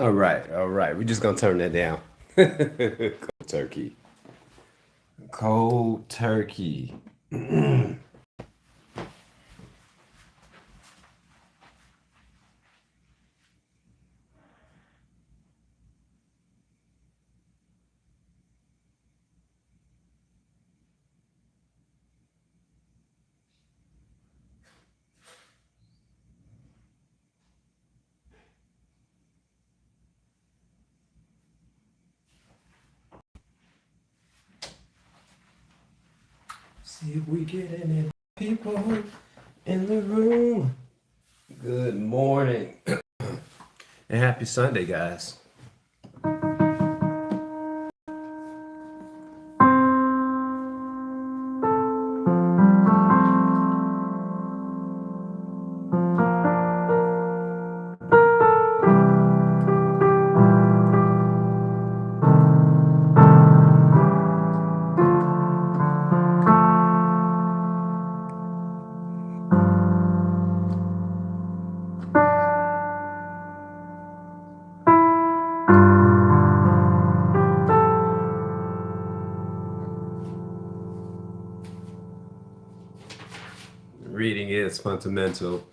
All right, all right. We're just gonna turn that down. Cold turkey. Cold turkey. See if we get any people in the room. Good morning and happy Sunday, guys. Reading is fundamental.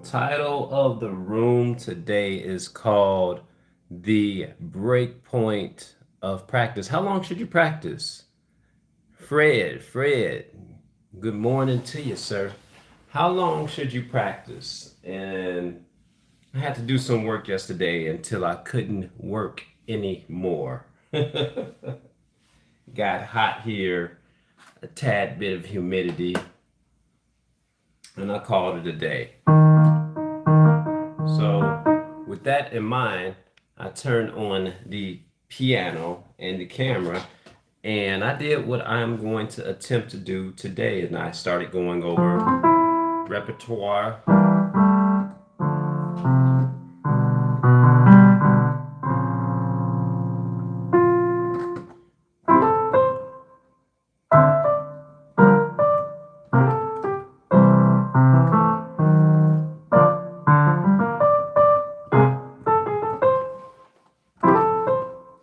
Title of the room today is called The Breakpoint of Practice. How long should you practice? Fred, good morning to you, sir. How long should you practice? And I had to do some work yesterday until I couldn't work anymore. Got hot here, a tad bit of humidity, and I called it a day. So with that in mind, I turned on the piano and the camera, and I did what I'm going to attempt to do today, and I started going over repertoire.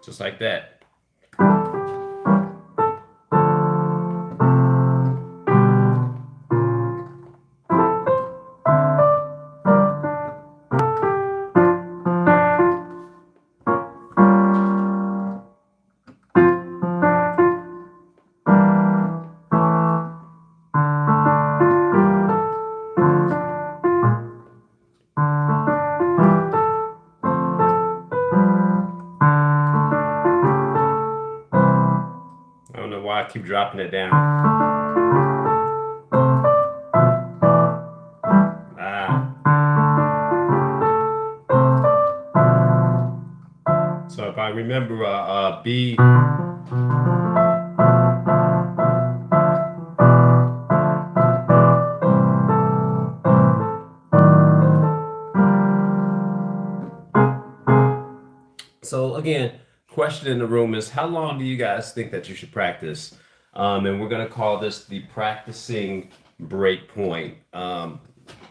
Just like that. I don't know why I keep dropping it down. So if I remember B, so again, question in the room is how long do you guys think that you should practice? And we're gonna call this the practicing break point.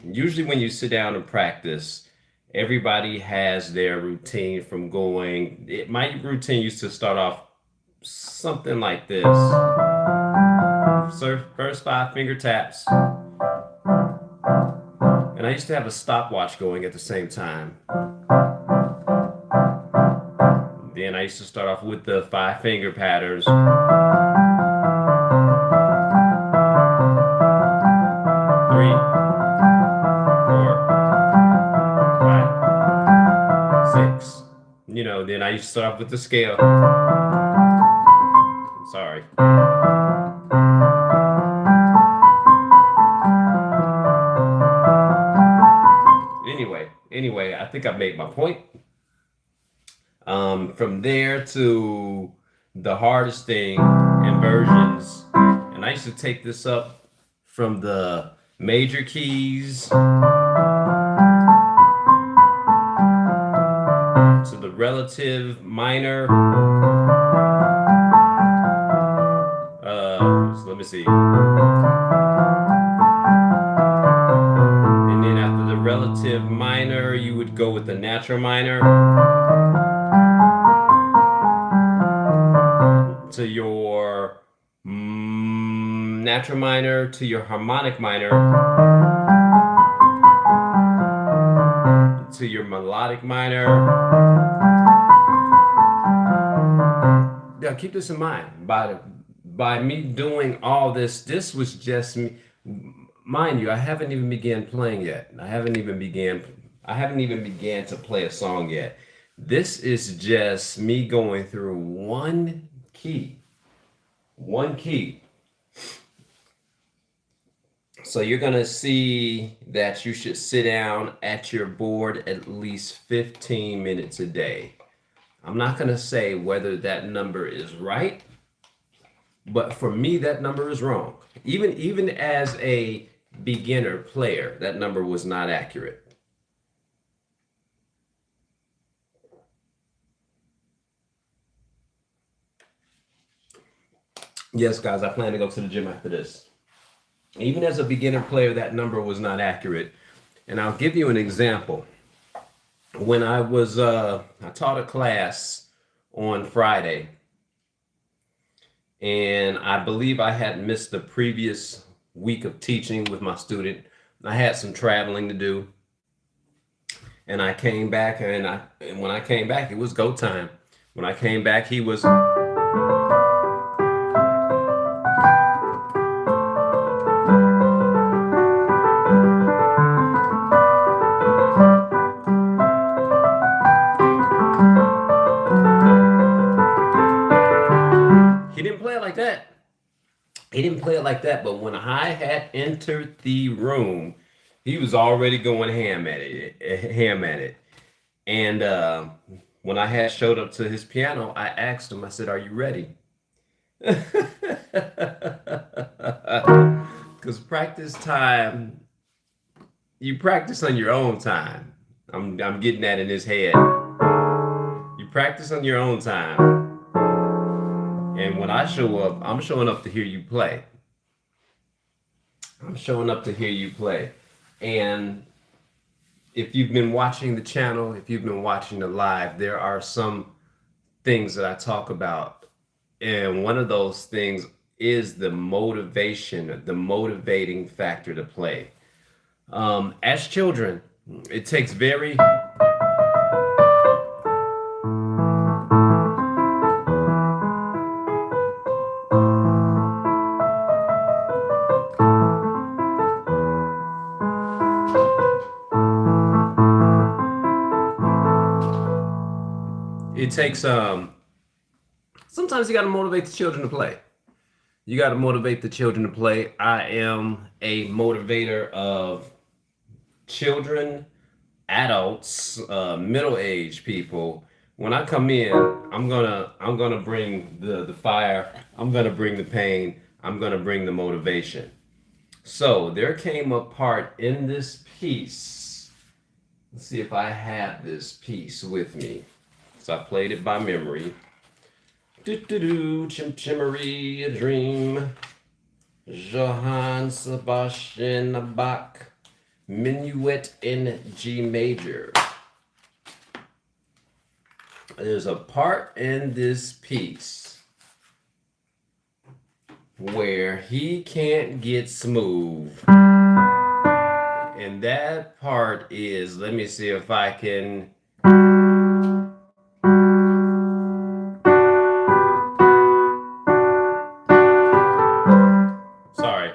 Usually when you sit down and practice, everybody has their routine from going. My routine used to start off something like this. So first 5 finger taps. And I used to have a stopwatch going at the same time. Then I used to start off with the 5 finger patterns. 3, 4, and then I used to start off with the scale. Sorry. Anyway, I think I made my point. From there to the hardest thing, inversions. And I used to take this up from the major keys to the relative minor. So let me see. And then after the relative minor, you would go with the natural minor to your natural minor to your harmonic minor to your melodic minor. Now keep this in mind. By me doing all this, this was just me. Mind you, I haven't even began playing yet. I haven't even began to play a song yet. This is just me going through one key. So you're gonna see that you should sit down at your board at least 15 minutes a day. I'm not gonna say whether that number is right, but for me, that number is wrong. Even as a beginner player, that number was not accurate. Yes, guys, I plan to go to the gym after this. Even as a beginner player, that number was not accurate. And I'll give you an example. When I taught a class on Friday, and I believe I had missed the previous week of teaching with my student. I had some traveling to do. And I came back, and when I came back, it was go time. When I came back, he was... He didn't play it like that, but when I had entered the room, he was already going ham at it. And when I had showed up to his piano, I asked him, I said, "Are you ready?" Because practice time, you practice on your own time. I'm getting that in his head. You practice on your own time. And when I show up, I'm showing up to hear you play. And if you've been watching the channel, if you've been watching the live, there are some things that I talk about. And one of those things is the motivation, the motivating factor to play. As children, it takes very... It takes sometimes you got to motivate the children to play. I am a motivator of children, adults, middle-aged people. When I come in, I'm gonna bring the fire. I'm gonna bring the pain. I'm gonna bring the motivation. So there came a part in this piece. Let's see if I have this piece with me. So I played it by memory. Chim Chimmery, a dream. Johann Sebastian Bach, Minuet in G major. There's a part in this piece where he can't get smooth. And that part is, let me see if I can... Sorry.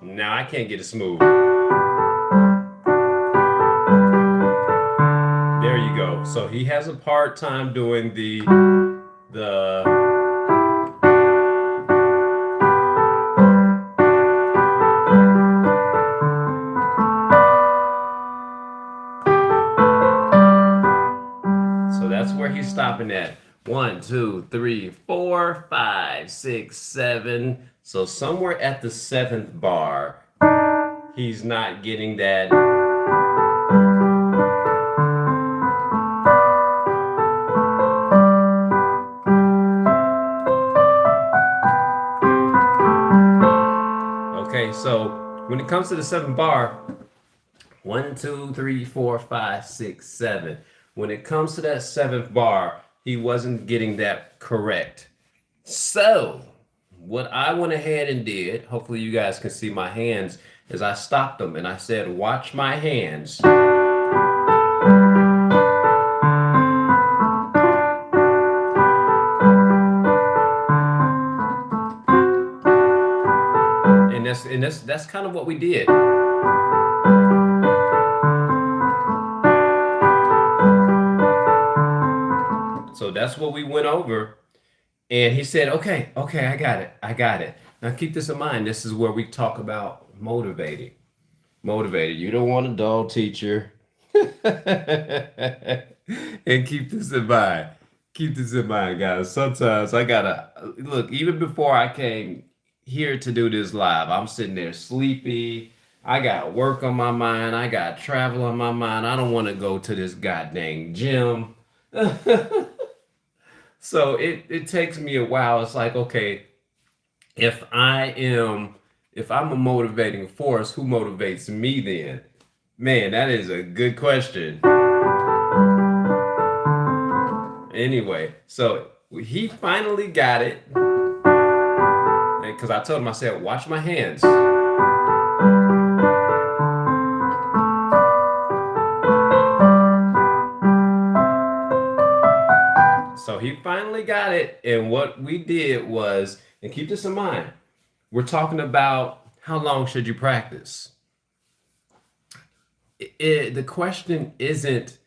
Now I can't get it smooth. There you go. So he has a hard time doing the so that's where he's stopping at. 1, 2, 3, 4, 5, 6, 7. So somewhere at the seventh bar, he's not getting that. Okay, so when it comes to the seventh bar, 1, 2, 3, 4, 5, 6, 7. When it comes to that seventh bar, he wasn't getting that correct. So, what I went ahead and did, hopefully you guys can see my hands, is I stopped them and I said, watch my hands. And that's kind of what we did. So that's what we went over. And he said, okay, I got it. I got it. Now keep this in mind. This is where we talk about motivating. Motivated. You don't want a dull teacher. And keep this in mind. Keep this in mind, guys. Sometimes I gotta look, even before I came here to do this live, I'm sitting there sleepy. I got work on my mind. I got travel on my mind. I don't want to go to this goddamn gym. So it takes me a while. It's like, okay, if I'm a motivating force, who motivates me then? Man, that is a good question. Anyway, so he finally got it. Because I told him, I said, watch my hands. So he finally got it. And what we did was, and keep this in mind, we're talking about how long should you practice? The question isn't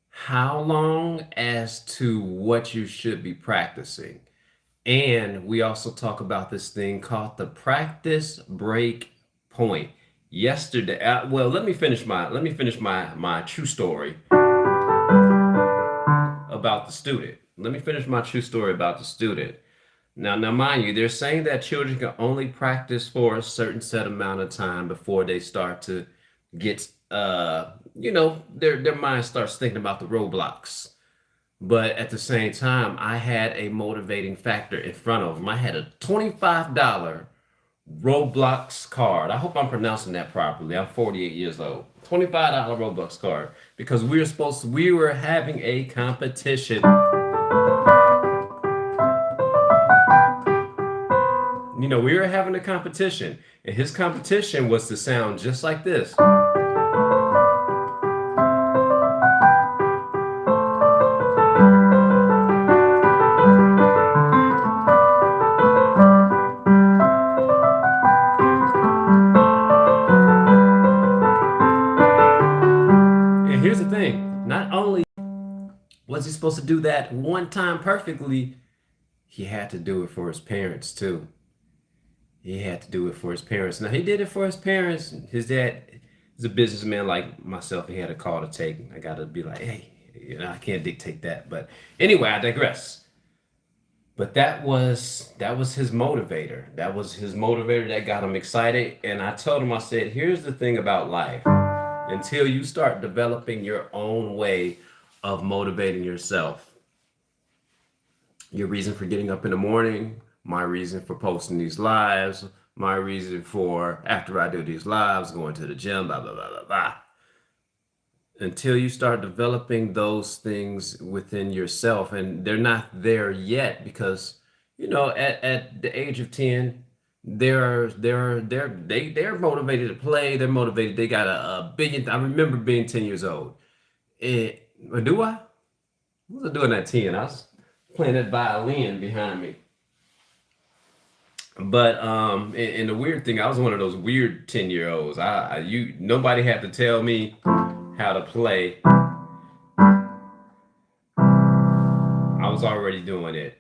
how long as to what you should be practicing. And we also talk about this thing called the practice break point. Yesterday, well, let me finish my true story about the student. Let me finish my true story about the student. Now, mind you, they're saying that children can only practice for a certain set amount of time before they start to get, their mind starts thinking about the roadblocks. But at the same time, I had a motivating factor in front of them. I had a $25 Roblox card. I hope I'm pronouncing that properly. I'm 48 years old. $25 Roblox card because we were having a competition. We were having a competition, and his competition was to sound just like this. And here's the thing, not only was he supposed to do that one time perfectly, he had to do it for his parents too. He had to do it for his parents. Now, he did it for his parents. His dad is a businessman like myself. He had a call to take. I got to be like, hey, I can't dictate that. But anyway, I digress. But that was his motivator. That was his motivator that got him excited. And I told him, I said, here's the thing about life. Until you start developing your own way of motivating yourself, your reason for getting up in the morning, my reason for posting these lives, my reason for, after I do these lives, going to the gym, blah, blah, blah, blah, blah. Until you start developing those things within yourself, and they're not there yet because, at the age of 10, they're motivated to play. They're motivated. They got a billion. I remember being 10 years old. Or do I? What was I doing at 10? I was playing that violin behind me. But and the weird thing, I was one of those weird 10-year-olds. Nobody had to tell me how to play. was already doing it.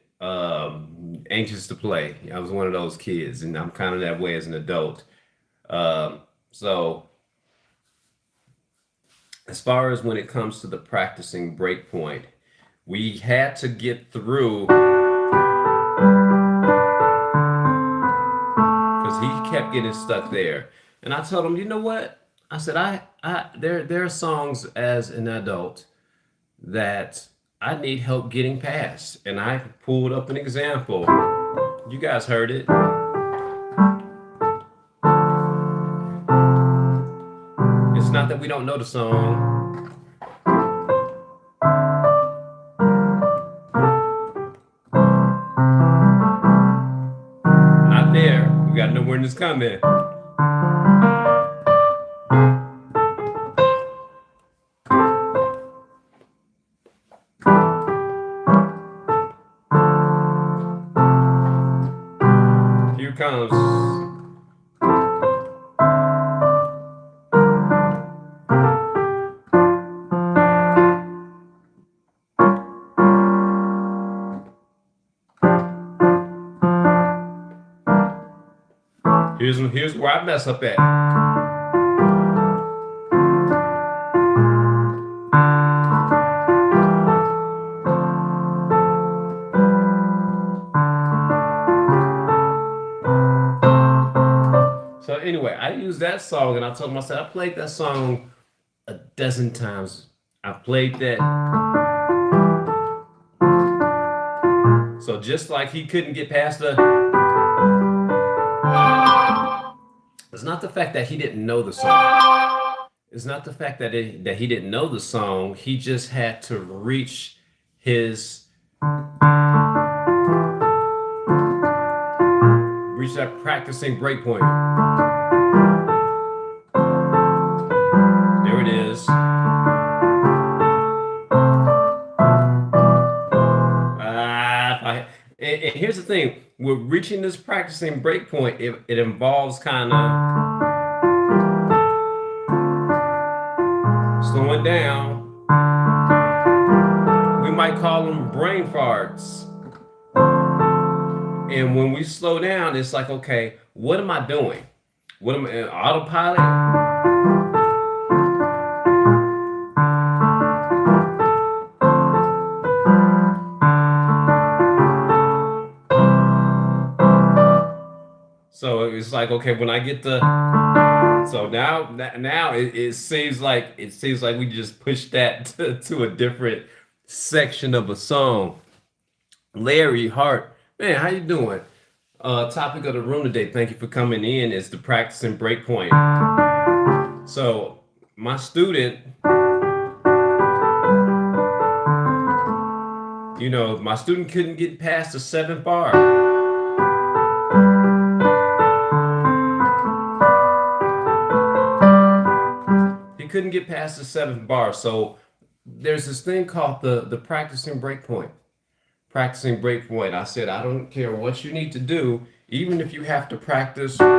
Anxious to play. I was one of those kids, and I'm kind of that way as an adult. So as far as when it comes to the practicing breakpoint, we had to get through because he kept getting stuck there. And I told him, you know what? I said, there are songs as an adult that I need help getting past. And I pulled up an example. You guys heard it. It's not that we don't know the song. Not there. We gotta know when it's coming. Here comes. Here's where I mess up at. So anyway, I used that song and I told myself I played that song a dozen times. I played that. So just like he couldn't get past the. It's not the fact that he didn't know the song. It's not the fact that that he didn't know the song. He just had to reach that practicing breakpoint. There it is. And here's the thing, with reaching this practicing breakpoint, it involves kind of slowing down. We might call them brain farts. And when we slow down, it's like, okay, what am I doing? What am I in autopilot? So it's like, okay, when I get the, so now it seems like we just pushed that to a different section of a song. Larry Hart, man, how you doing? Topic of the room today, thank you for coming in, is the practicing breakpoint. So my student, my student couldn't get past the 7th bar. Couldn't get past the 7th bar. So there's this thing called the practicing breakpoint. Practicing breakpoint. I said, I don't care what you need to do, even if you have to practice. I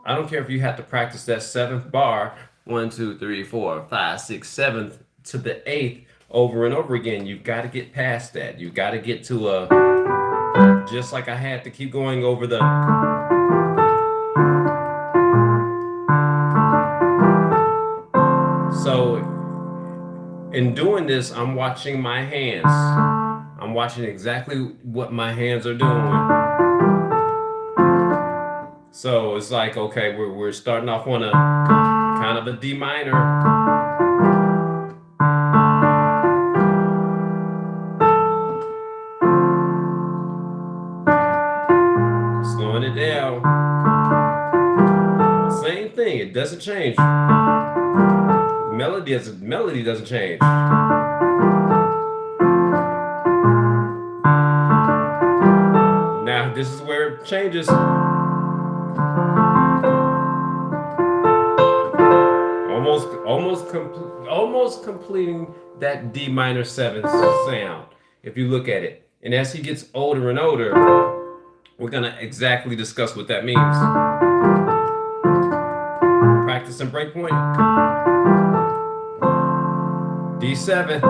don't care if you have to practice that 7th bar, 1, 2, 3, 4, 5, 6, 7th to the 8th over and over again. You've got to get past that. You've got to get to a, just like I had to keep going over the. So in doing this, I'm watching my hands. I'm watching exactly what my hands are doing. So it's like, okay, we're starting off on a kind of a D minor. Slowing it down. Same thing, it doesn't change. Melody doesn't change. Now this is where it changes. Almost completing that D minor 7th sound, if you look at it. And as he gets older and older, we're gonna exactly discuss what that means. practicing breakpoint. D7.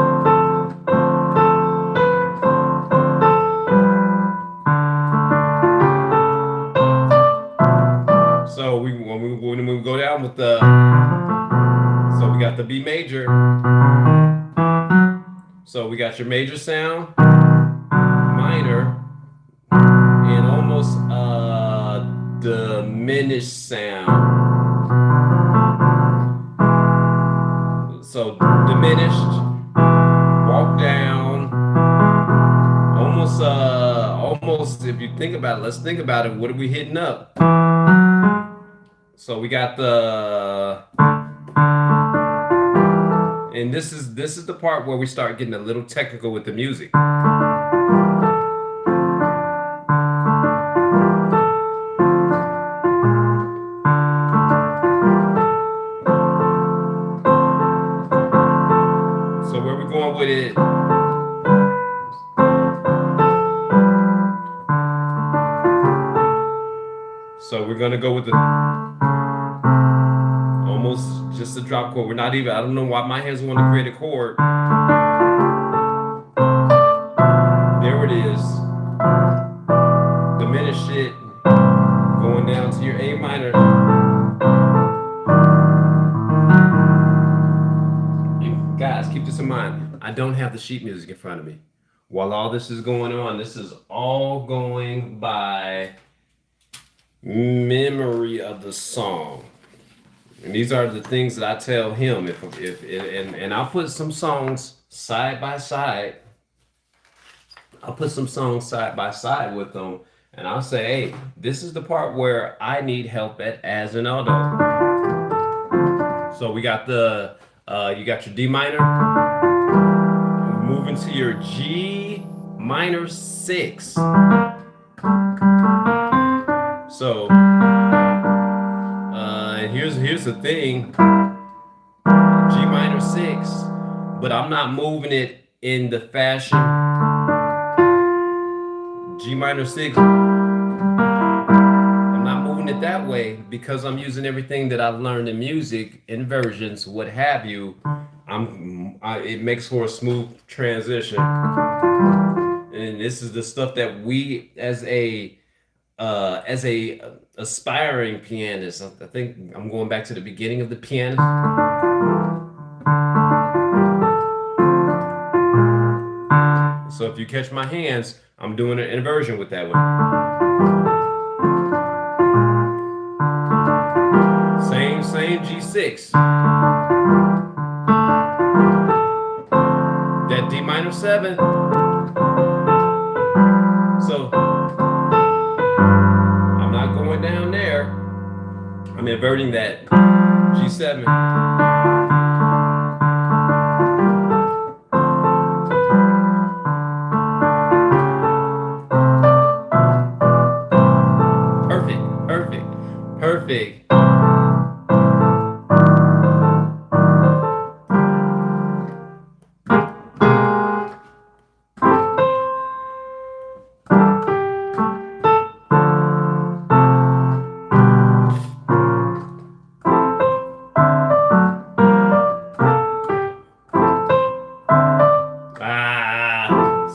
So when we go down with the, so we got the B major. So we got your major sound, minor, and almost diminished sound. So diminished, walk down, almost if you think about it, let's think about it. What are we hitting up? So we got the, and this is the part where we start getting a little technical with the music. So where we going with it? So we're gonna go with the almost just a drop chord. We're not even, I don't know why my hands want to create a chord. There it is. Diminish it. Going down to your A minor. And guys, keep this in mind. I don't have the sheet music in front of me. While all this is going on, this is all going by memory of the song. And these are the things that I tell him and I'll put some songs side by side. I'll put some songs side by side with them, and I'll say, hey, this is the part where I need help at as an alto. So we got the you got your D minor, moving to your G minor 6. So here's the thing, G minor 6, but I'm not moving it in the fashion G minor 6. I'm not moving it that way because I'm using everything that I've learned in music, inversions, what have you. It makes for a smooth transition, and this is the stuff that we as a aspiring pianist, I think I'm going back to the beginning of the pianist. So if you catch my hands, I'm doing an inversion with that one. Same G6. That D minor 7. So I'm not going down there. I'm inverting that G7. Perfect.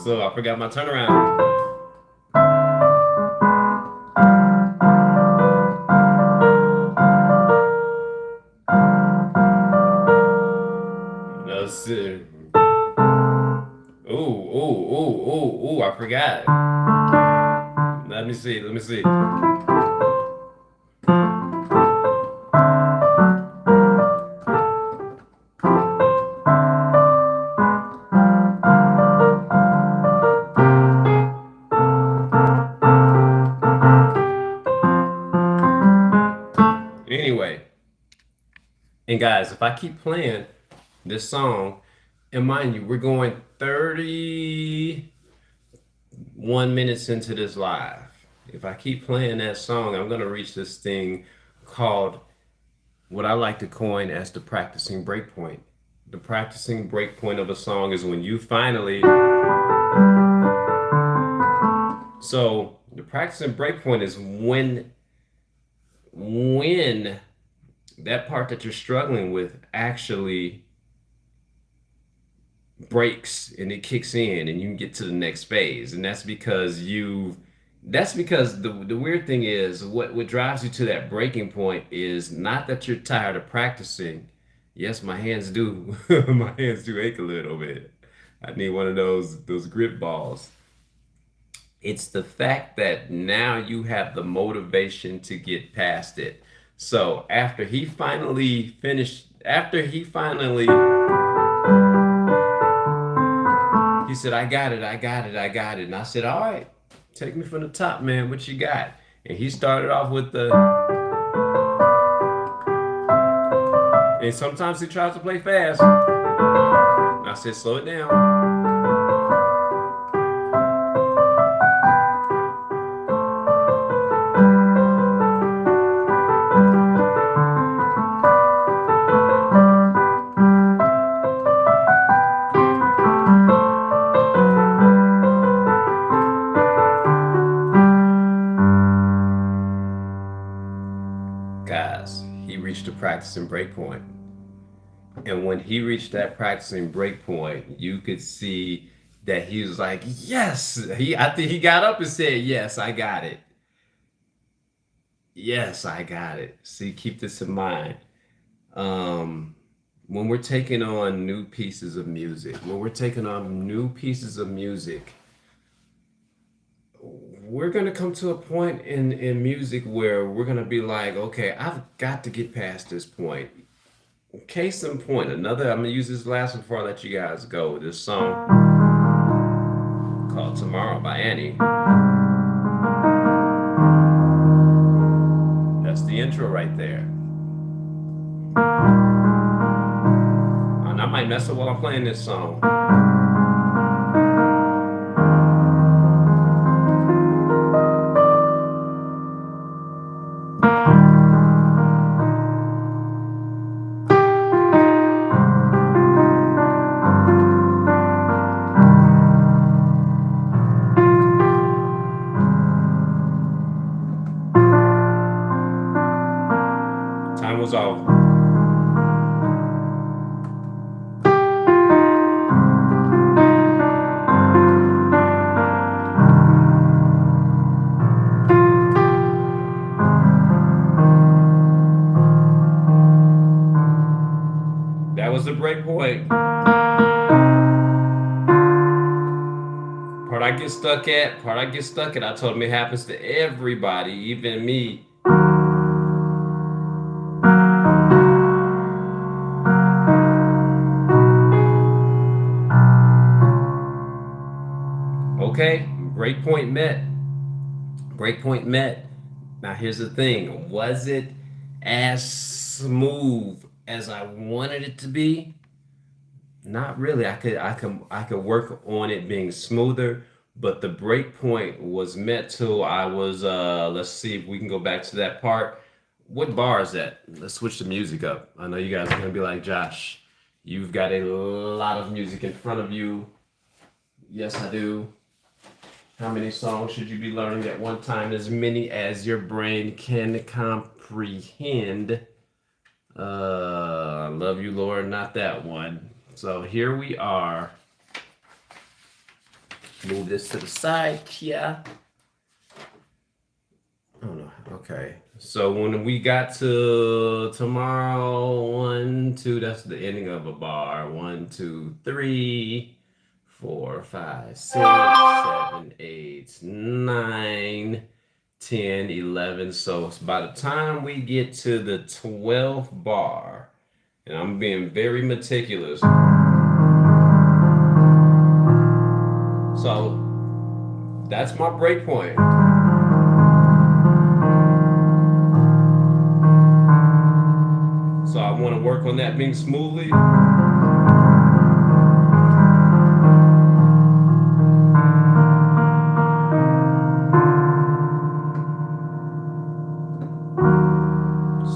So I forgot my turnaround. Let's see. Ooh, I forgot. Let me see. Anyway, and guys, if I keep playing this song, and mind you, we're going 31 minutes into this live. If I keep playing that song, I'm gonna reach this thing called what I like to coin as the practicing breakpoint. The practicing breakpoint of a song is when you finally. So the practicing breakpoint is when that part that you're struggling with actually breaks and it kicks in and you can get to the next phase. And that's because the weird thing is what drives you to that breaking point is not that you're tired of practicing. Yes, my hands do my hands do ache a little bit. I need one of those grip balls. It's the fact that now you have the motivation to get past it. So after he finally he said, I got it, I got it, I got it. And I said, all right, take me from the top, man. What you got? And he started off with and sometimes he tries to play fast. And I said, slow it down. Guys, he reached a practicing breakpoint. And when he reached that practicing breakpoint, you could see that he was like, yes. I think he got up and said, yes, I got it. Yes, I got it. See, keep this in mind. Um, when we're taking on new pieces of music, we're gonna come to a point in music where we're gonna be like, okay, I've got to get past this point. Case in point, I'm gonna use this last one before I let you guys go. This song called Tomorrow by Annie. That's the intro right there. And I might mess up while I'm playing this song. Time was off. That was the break point. Part I get stuck at. I told him it happens to everybody, even me. Okay, breakpoint met. Breakpoint met. Now here's the thing. Was it as smooth as I wanted it to be? Not really. I could work on it being smoother, but the break point was met till I was let's see if we can go back to that part. What bar is that? Let's switch the music up. I know you guys are gonna be like, Josh, you've got a lot of music in front of you. Yes, I do. How many songs should you be learning at one time? As many as your brain can comprehend. Love you, Lord, not that one. So here we are. Move this to the side here. Oh no, okay. So when we got to tomorrow, 1, 2, that's the ending of a bar. 1, 2, 3, 4, 5, 6, 7, 8, 9, 10, 11. So by the time we get to the 12th bar, and I'm being very meticulous. So that's my break point. So I want to work on that being smoothly.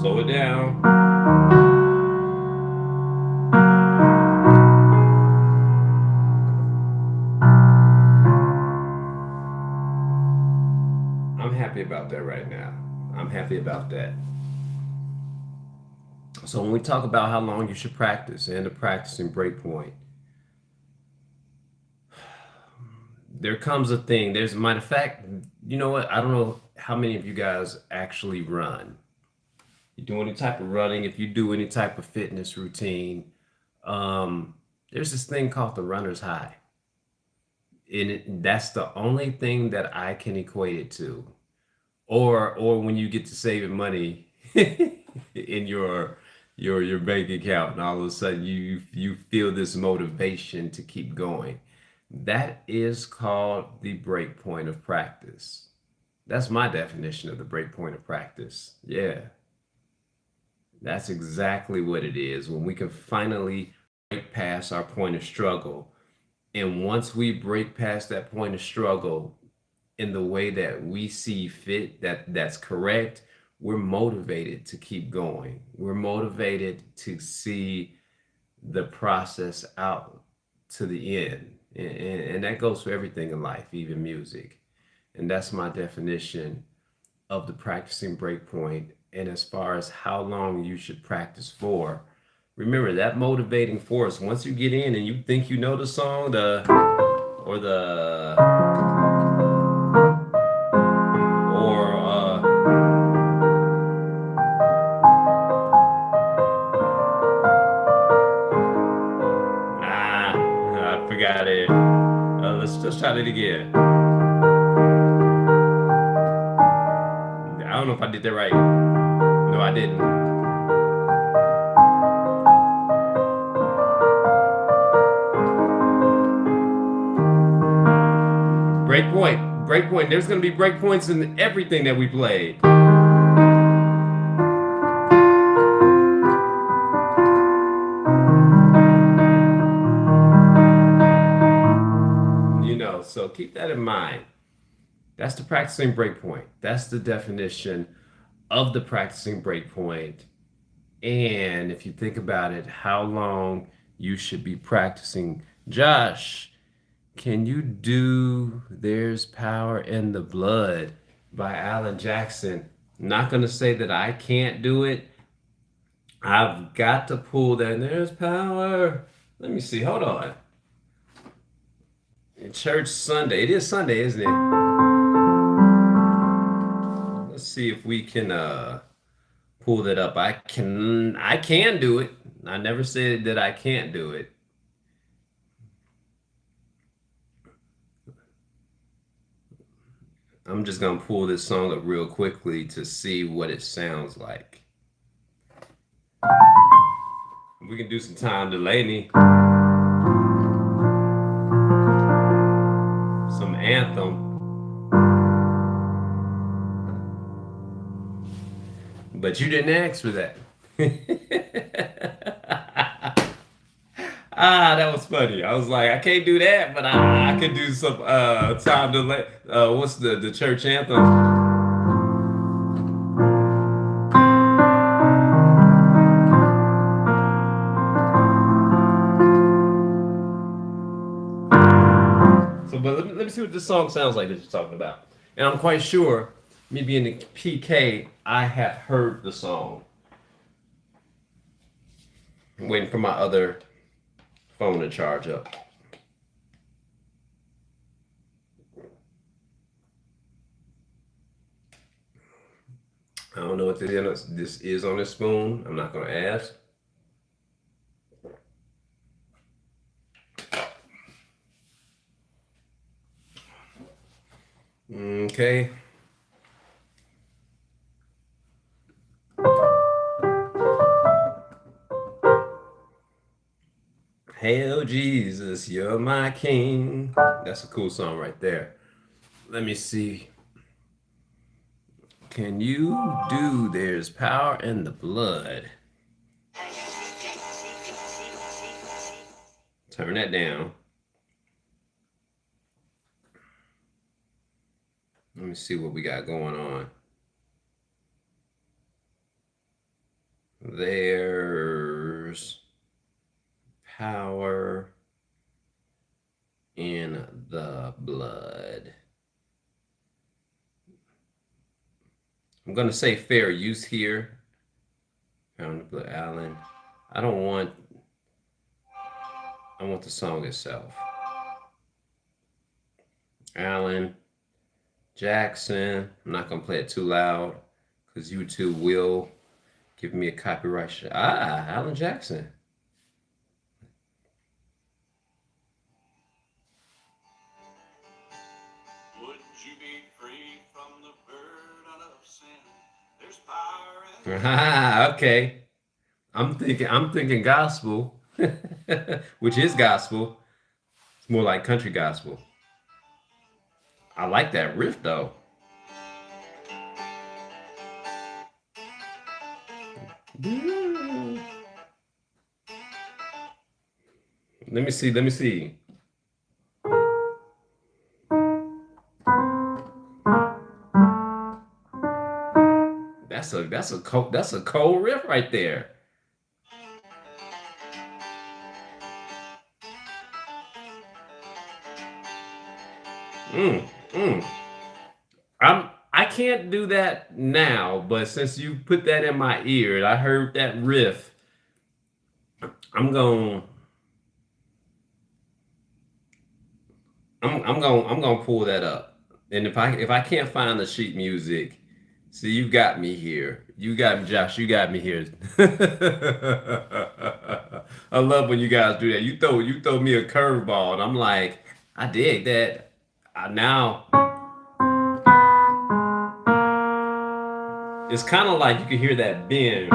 Slow it down. I'm happy about that right now. I'm happy about that. So when we talk about how long you should practice and the practicing breakpoint, there comes a thing. There's a matter of fact, you know what? I don't know how many of you guys actually run. You do any type of running, if you do any type of fitness routine, um, there's this thing called the runner's high. And that's the only thing that I can equate it to. Or when you get to saving money in your bank account, and all of a sudden you feel this motivation to keep going. That is called the break point of practice. That's my definition of the break point of practice. Yeah, that's exactly what it is. When we can finally break past our point of struggle. And once we break past that point of struggle in the way that we see fit, that's correct, we're motivated to keep going. We're motivated to see the process out to the end. And that goes for everything in life, even music. And that's my definition of the practicing breakpoint. And as far as how long you should practice for, remember that motivating force. Once you get in and you think you know the song, or the or I forgot it. Let's try it again. I don't know if I did that right. No, I didn't. Breakpoint. Breakpoint. There's going to be breakpoints in everything that we played. So keep that in mind. That's the practicing breakpoint. That's the definition of the practicing breakpoint. And if you think about it, how long you should be practicing. Josh, can you do There's Power in the Blood by Alan Jackson? I'm not going to say that I can't do it. I've got to pull that. There's power. Let me see. Hold on. Church Sunday. It is Sunday, isn't it? Let's see if we can pull that up. I can do it. I never said that I can't do it. I'm just gonna pull this song up real quickly to see what it sounds like. We can do some Time Delaney, some Anthem, but you didn't ask for that. That was funny. I was like, I can't do that, but I could do some Time Delay. What's the church anthem? So, but let me see what this song sounds like that you're talking about. And I'm quite sure, me being the PK, I have heard the song. I'm waiting for my other phone to charge up. I don't know what this is on this spoon. I'm not going to ask. Okay. Hail Jesus, you're my king. That's a cool song right there. Let me see. Can you do There's Power in the Blood? Turn that down. Let me see what we got going on. There's power in the blood. I'm going to say fair use here. But Alan, I don't want. I want the song itself. Alan Jackson. I'm not gonna play it too loud because YouTube will give me a copyright shot. Ah, Alan Jackson. Would you be free from the burden of sin? There's power in Ah, okay. I'm thinking gospel, which is gospel. It's more like country gospel. I like that riff though. Let me see. Let me see. That's a cold riff right there. Mm, mm. I can't do that now, but since you put that in my ear and I heard that riff, I'm going I'm gonna pull that up. And if I can't find the sheet music, see you got me here. You got me, Josh, you got me here. I love when you guys do that. You throw me a curveball and I'm like, I dig that. Now it's kind of like you can hear that bend.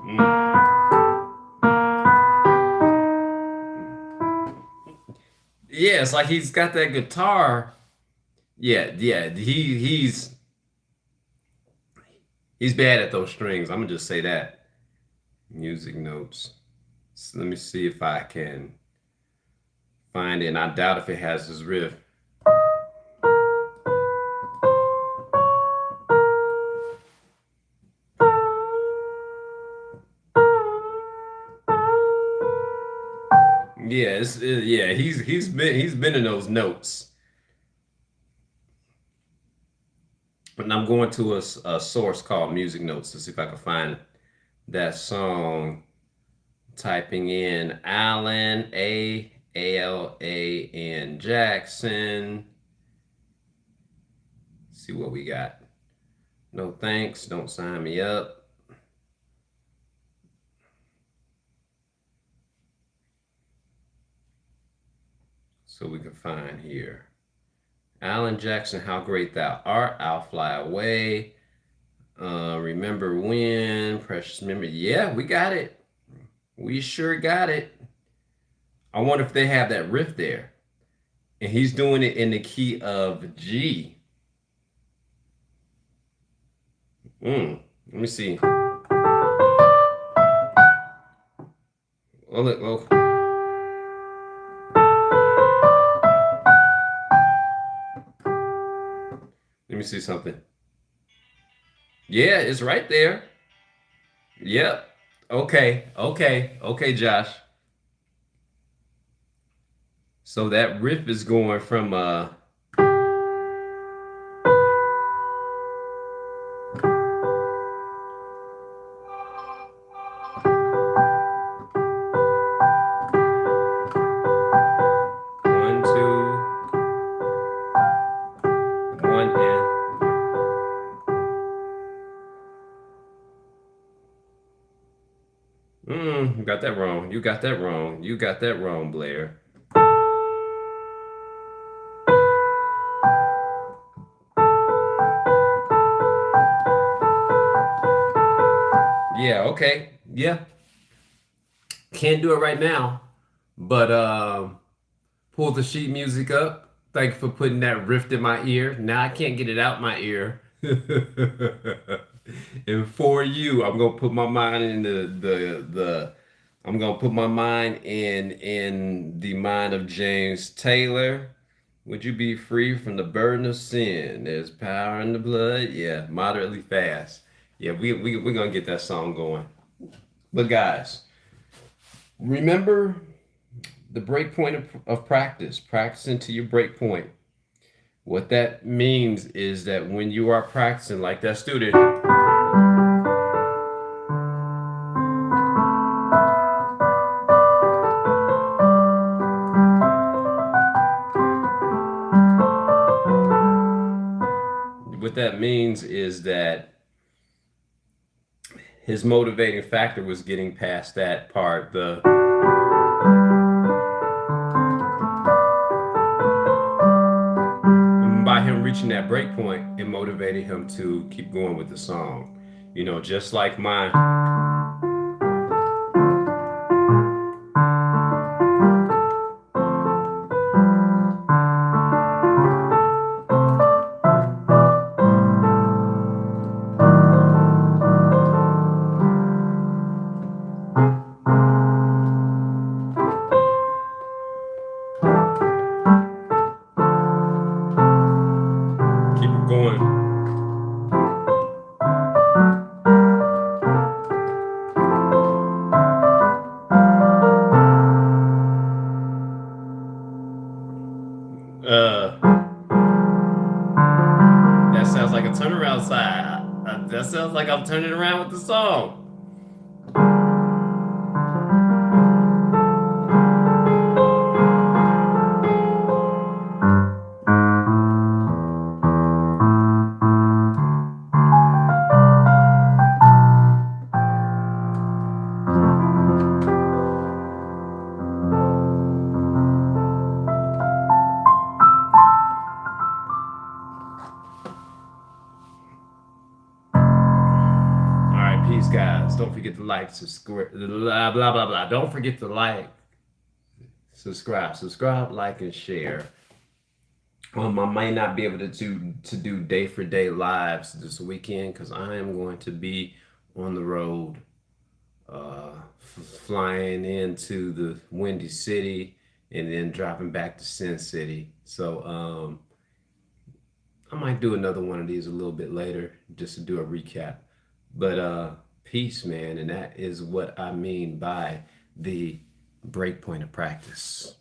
Mm. Yeah, it's like he's got that guitar. Yeah, yeah. He's bad at those strings. I'm gonna just say that. Music notes. So let me see if I can find it. And I doubt if it has his riff. Yeah, yeah. He's been in those notes. And I'm going to a source called Music Notes to see if I can find that song. Typing in Alan Alan Jackson. See what we got. No thanks. Don't sign me up. So we can find here. Alan Jackson, how great thou art. I'll fly away. Remember when. Precious memory. Yeah, we got it. We sure got it. I wonder if they have that riff there. And he's doing it in the key of G. Let me see. Oh, look. Oh. Let me see something. Yeah, it's right there. Yep. Okay. Okay. Okay, Josh. So that riff is going from 1, 2, 1 and you got that wrong. You got that wrong. You got that wrong, Blair. Yeah, okay. Yeah. Can't do it right now. But pull the sheet music up. Thank you for putting that riff in my ear. Now I can't get it out my ear. And for you, I'm gonna put my mind in the I'm gonna put my mind in the mind of James Taylor. Would you be free from the burden of sin? There's power in the blood. Yeah, moderately fast. Yeah, we're gonna get that song going. But guys, remember the break point of practice, practicing to your break point. What that means is that when you are practicing like that student, what that means is that his motivating factor was getting past that part, the by him reaching that break point, it motivated him to keep going with the song. You know, just like my keep it going. That sounds like a turnaround side. That sounds like I'm turning around with the song. All right, peace, guys. Don't forget to like, subscribe, blah, blah, blah, blah. Don't forget to like, subscribe, like, and share. I might not be able to do day for day lives this weekend because I am going to be on the road, flying into the Windy City and then dropping back to Sin City. So I might do another one of these a little bit later just to do a recap. But peace, man, and that is what I mean by the breakpoint of practice.